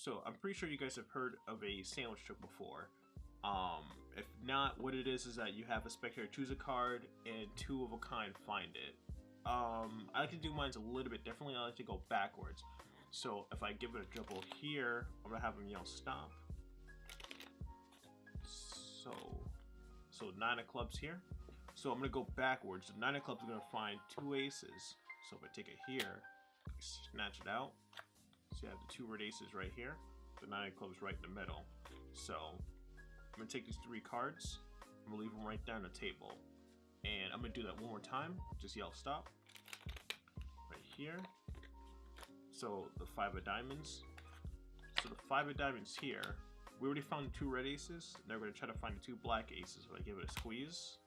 So I'm pretty sure you guys have heard of a sandwich trick before. If not, what it is that you have a spectator choose a card and two of a kind find it. I like to do mine a little bit differently. I like to go backwards. So if I give it a dribble here, I'm gonna have him yell stop. So 9 of clubs here. So I'm gonna go backwards. The 9 of clubs is gonna find 2 aces. So if I take it here, snatch it out. So you have the 2 red aces right here. The 9 of clubs right in the middle. So I'm gonna take these 3 cards. I'm gonna leave them right down the table. And I'm gonna do that one more time. Just yell stop. Right here. So the 5 of diamonds. So the 5 of diamonds here. We already found the 2 red aces. Now we're gonna try to find the 2 black aces. If I give it a squeeze.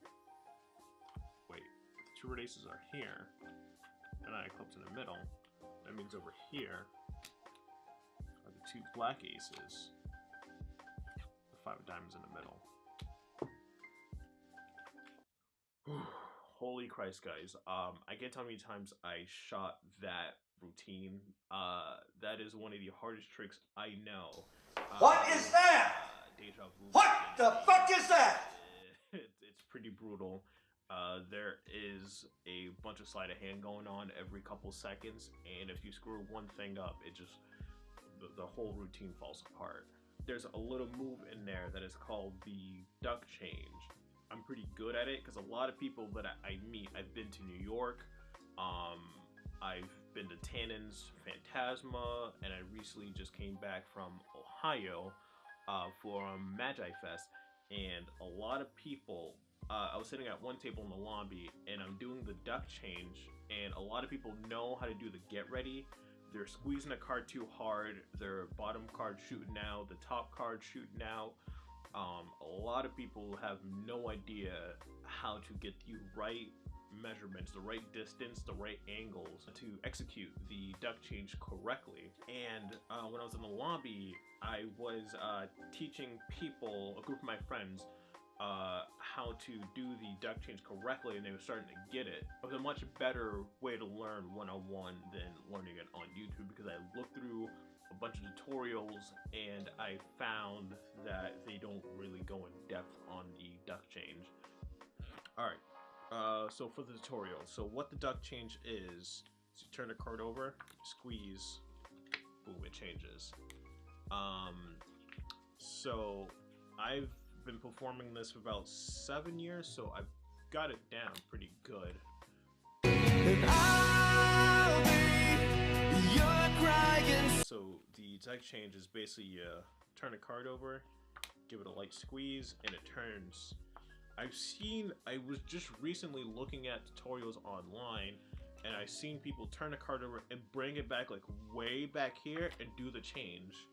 Wait, the 2 red aces are here. The 9 of clubs in the middle. That means over here are the 2 black aces. The 5 of diamonds in the middle. Holy Christ, guys. I can't tell how many times I shot that routine. That is one of the hardest tricks I know. What is that? Deja vu. What the fuck is that? It's pretty brutal. There is a bunch of sleight of hand going on every couple seconds, and if you screw one thing up, it just the whole routine falls apart. There's a little move in there that is called the duck change. I'm pretty good at it because a lot of people that I meet, I've been to New York, I've been to Tannen's Phantasma, and I recently just came back from Ohio for Magi Fest, and a lot of people, I was sitting at one table in the lobby, and I'm doing the duck change, and a lot of people know how to do the get ready. They're squeezing the card too hard, their bottom card shooting out, the top card shooting out. A lot of people have no idea how to get the right measurements, the right distance, the right angles to execute the duck change correctly. And when I was in the lobby, I was teaching people, a group of my friends, how to do the duck change correctly, and they were starting to get it. It was a much better way to learn one-on-one than learning it on YouTube, because I looked through a bunch of tutorials and I found that they don't really go in depth on the duck change. Alright, so for the tutorial, so what the duck change is you turn the card over, squeeze, boom, it changes. So I've been performing this for about 7 years, so I've got it down pretty good. So the duck change is basically you turn a card over, give it a light squeeze, and it turns. I was just recently looking at tutorials online, and I've seen people turn a card over and bring it back like way back here and do the change.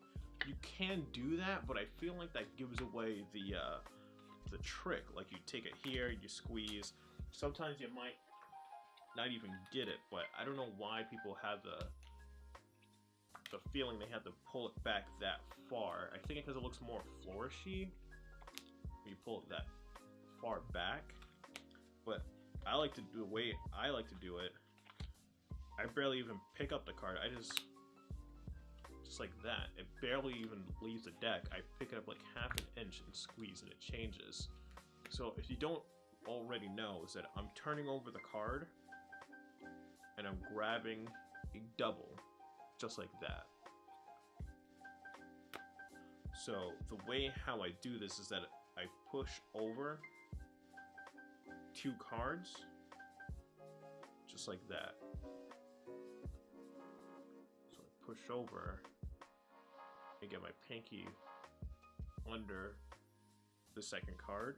You can do that, but I feel like that gives away the trick. Like you take it here, you squeeze. Sometimes you might not even get it, but I don't know why people have the feeling they have to pull it back that far. I think because it looks more flourishy when you pull it that far back. But I like to do the way I like to do it. I barely even pick up the card. I just like that. It barely even leaves the deck. I pick it up like half an inch and squeeze, and it changes. So if you don't already know, is that I'm turning over the card and I'm grabbing a double, just like that. So the way how I do this is that I push over 2 cards, just like that. So I push over and get my pinky under the second card.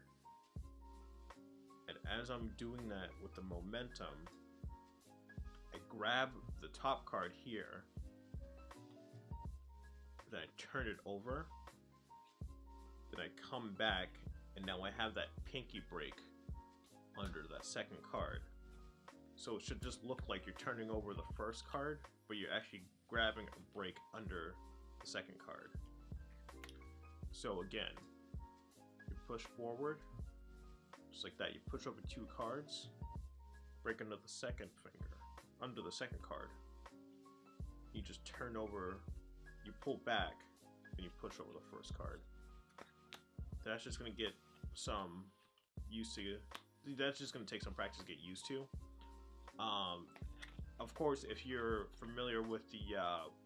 And as I'm doing that with the momentum, I grab the top card here, then I turn it over, then I come back, and now I have that pinky break under that second card. So it should just look like you're turning over the first card, but you're actually grabbing a break under the second card. So again, you push forward, just like that. You push over 2 cards, break under the second finger, under the second card. You just turn over, you pull back, and you push over the first card. That's just gonna get some used to. That's just gonna take some practice to get used to. Of course, if you're familiar with the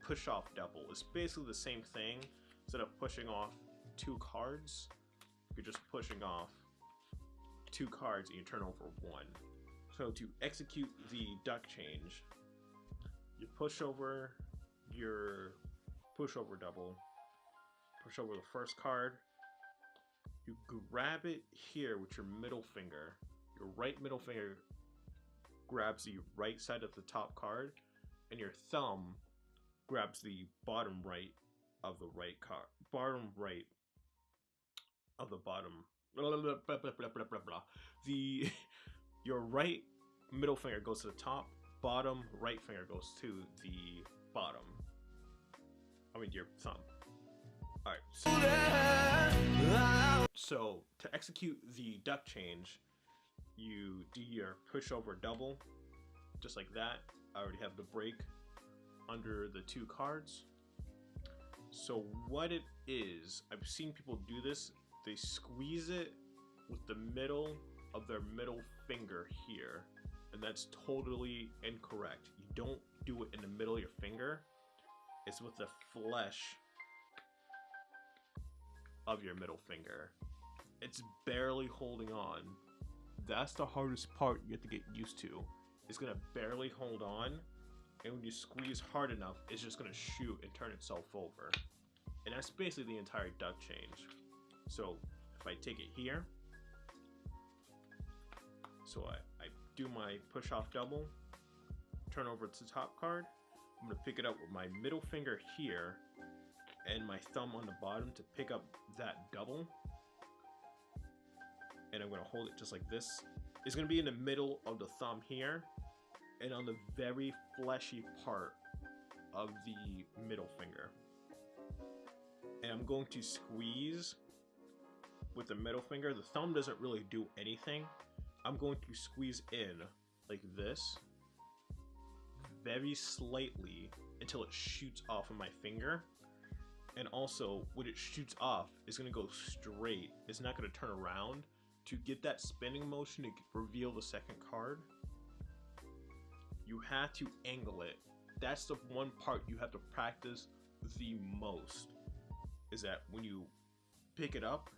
push-off double, it's basically the same thing. Instead of pushing off 2 cards, you're just pushing off 2 cards and you turn over 1. So to execute the duck change, you push over your pushover double, push over the first card, you grab it here with your middle finger. Your right middle finger grabs the right side of the top card, and your thumb grabs the bottom right of the right card. Bottom right of the bottom. Blah, blah, blah, blah, blah, blah, blah, blah. Your right middle finger goes to the top, bottom right finger goes to the bottom. I mean your thumb. Alright. So to execute the duck change, you do your pushover double, just like that. I already have the break under the 2 cards. So what it is, I've seen people do this, they squeeze it with the middle of their middle finger here, and that's totally incorrect. You don't do it in the middle of your finger, it's with the flesh of your middle finger. It's barely holding on. That's the hardest part you have to get used to. It's gonna barely hold on, and when you squeeze hard enough, it's just gonna shoot and turn itself over. And that's basically the entire duck change. So if I take it here, so I do my push off double, turn over to the top card, I'm gonna pick it up with my middle finger here and my thumb on the bottom to pick up that double. And I'm going to hold it just like this. It's going to be in the middle of the thumb here and on the very fleshy part of the middle finger. And I'm going to squeeze with the middle finger. The thumb doesn't really do anything. I'm going to squeeze in like this very slightly until it shoots off of my finger. And also, when it shoots off, it's going to go straight. It's not going to turn around. To get that spinning motion to reveal the second card, you have to angle it. That's the one part you have to practice the most, is that when you pick it up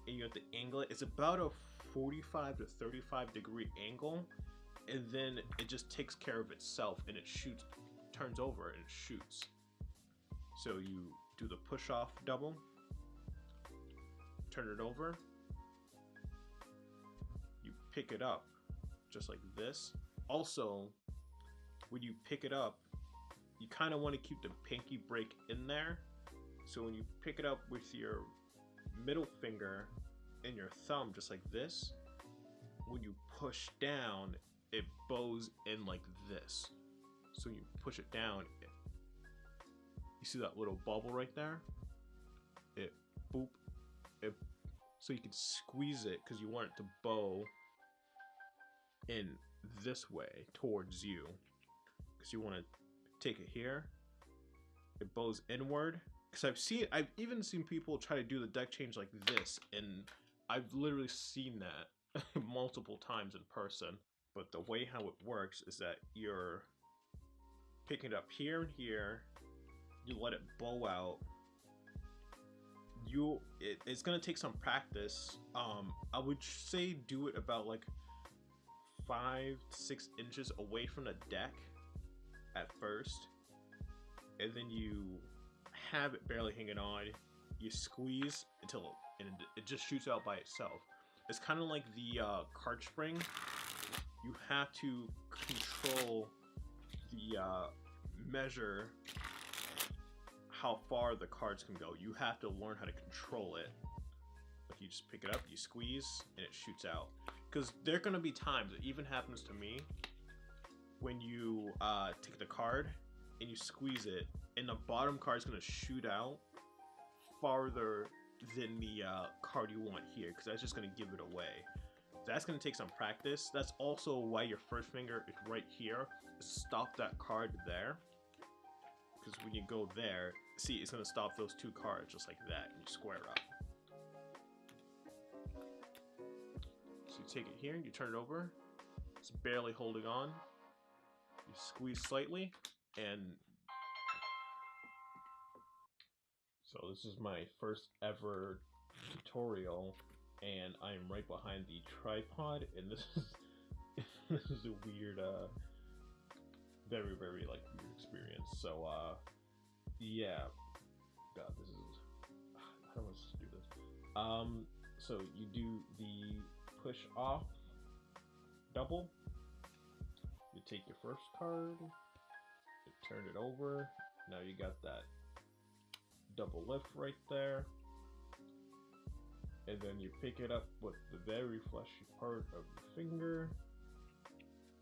and you have to angle it, it's about a 45 to 35 degree angle, and then it just takes care of itself and it shoots, turns over and it shoots. So you do the push off double, turn it over, you pick it up just like this. Also, when you pick it up, you kind of want to keep the pinky break in there. So when you pick it up with your middle finger and your thumb just like this, when you push down, it bows in like this. So when you push it down, you see that little bubble right there? It boop. So you can squeeze it because you want it to bow in this way towards you. Because you want to take it here. It bows inward. Because I've even seen people try to do the deck change like this, and I've literally seen that multiple times in person. But the way how it works is that you're picking it up here and here. You let it bow out. It's gonna take some practice. I would say do it about like 5 to 6 inches away from the deck at first, and then you have it barely hanging on. You squeeze until it just shoots out by itself. It's kind of like the card spring. You have to control the measure how far the cards can go. You have to learn how to control it. Like you just pick it up, you squeeze, and it shoots out. Because there are going to be times, it even happens to me, when you take the card and you squeeze it, and the bottom card is going to shoot out farther than the card you want here, because that's just going to give it away. That's going to take some practice. That's also why your first finger is right here. Stop that card there. because when you go there, see, it's gonna stop those two cards just like that, and you square up. So you take it here, you turn it over. It's barely holding on. You squeeze slightly, and so this is my first ever tutorial, and I am right behind the tripod, and this is this is a weird, very like weird experience. So yeah, God, this is how do I do this? So you do the push off double. You take your first card, you turn it over. Now you got that double lift right there, and then you pick it up with the very fleshy part of the finger,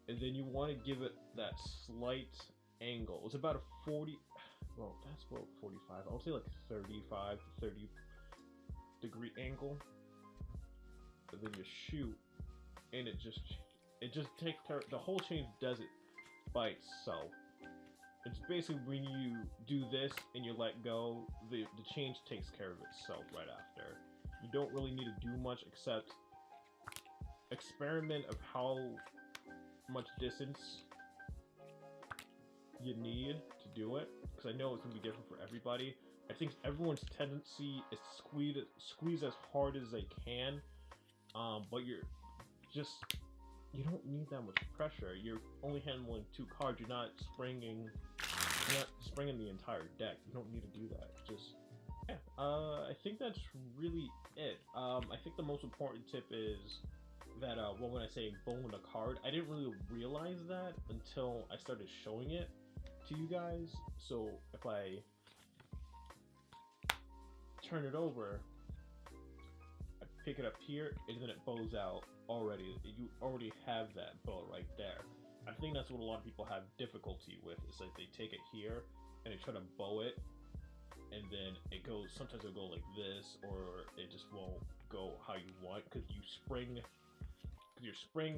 and then you want to give it that slight angle. It's about a 40, well, that's about 45, I would say like 35 to 30 degree angle, and then you shoot, and it just takes care, the whole change does it by itself. It's basically when you do this and you let go, the change takes care of itself right after. You don't really need to do much except experiment of how much distance you need to do it, because I know it's going to be different for everybody. I think everyone's tendency is to squeeze as hard as they can, but you don't need that much pressure. You're only handling two cards. You're not springing the entire deck. You don't need to do that. Just yeah. I think that's really it. I think the most important tip is that well, when I say bone a card, I didn't really realize that until I started showing it to you guys. So if I turn it over, I pick it up here, and then it bows out already. You already have that bow right there. I think that's what a lot of people have difficulty with, is like they take it here and they try to bow it, and then it goes, sometimes it'll go like this, or it just won't go how you want, because you're spraying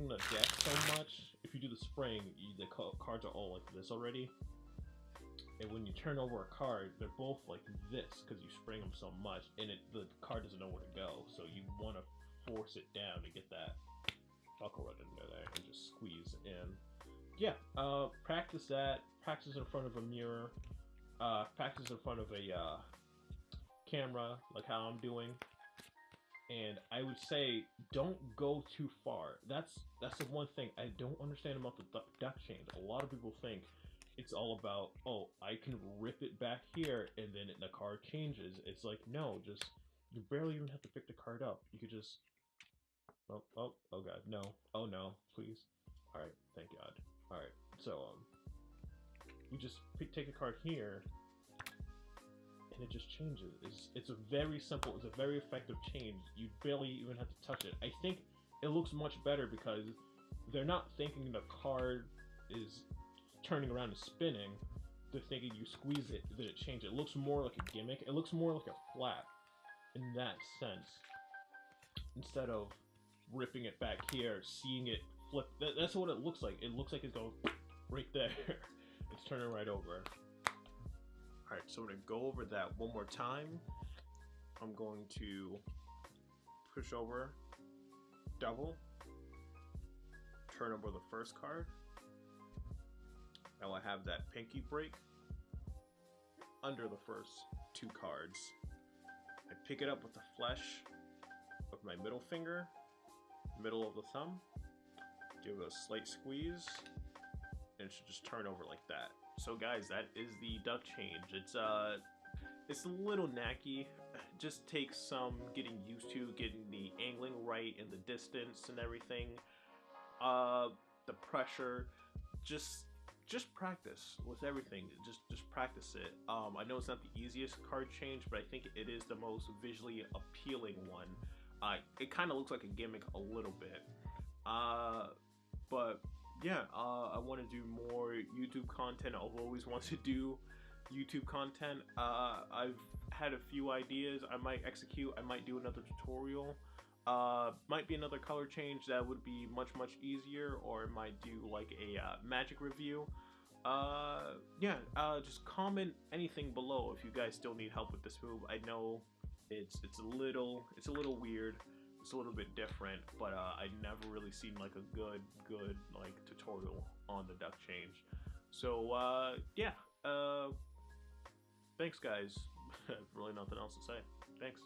the deck so much. If you do the spraying, the cards are all like this already, and when you turn over a card, they're both like this because you spring them so much, and the card doesn't know where to go, so you want to force it down to get that buckle right under there and just squeeze in. Yeah, practice that. Practice in front of a mirror. Practice in front of a camera, like how I'm doing. And I would say don't go too far. That's the one thing I don't understand about the duck change. A lot of people think it's all about, oh, I can rip it back here and then the card changes. It's like, no, just, you barely even have to pick the card up. You could just, oh god, no, oh no, please. All right, thank God. All right, so you just take a card here, and it just changes. It's a very simple, it's a very effective change. You barely even have to touch it. I think it looks much better because they're not thinking the card is turning around and spinning. They're thinking you squeeze it, then it changes. It looks more like a gimmick. It looks more like a flap in that sense, instead of ripping it back here, seeing it flip. That's what it looks like. It looks like it's going right there. It's turning right over. Alright, so I'm going to go over that one more time. I'm going to push over, double, turn over the first card. Now I have that pinky break under the first two cards. I pick it up with the flesh of my middle finger, middle of the thumb, give it a slight squeeze, and it should just turn over like that. So guys, that is the duck change. It's a little knacky. It just takes some getting used to, getting the angling right and the distance and everything. The pressure, just practice with everything. Just practice it. I know it's not the easiest card change, but I think it is the most visually appealing one. It kind of looks like a gimmick a little bit, but yeah, I want to do more YouTube content. I've always wanted to do YouTube content. I've had a few ideas I might execute. I might do another tutorial. Might be another color change that would be much easier, or I might do like a magic review. Yeah, just comment anything below if you guys still need help with this move. I know it's a little weird. It's a little bit different, but I never really seen like a good like tutorial on the duck change. So yeah, thanks guys. Really nothing else to say. Thanks.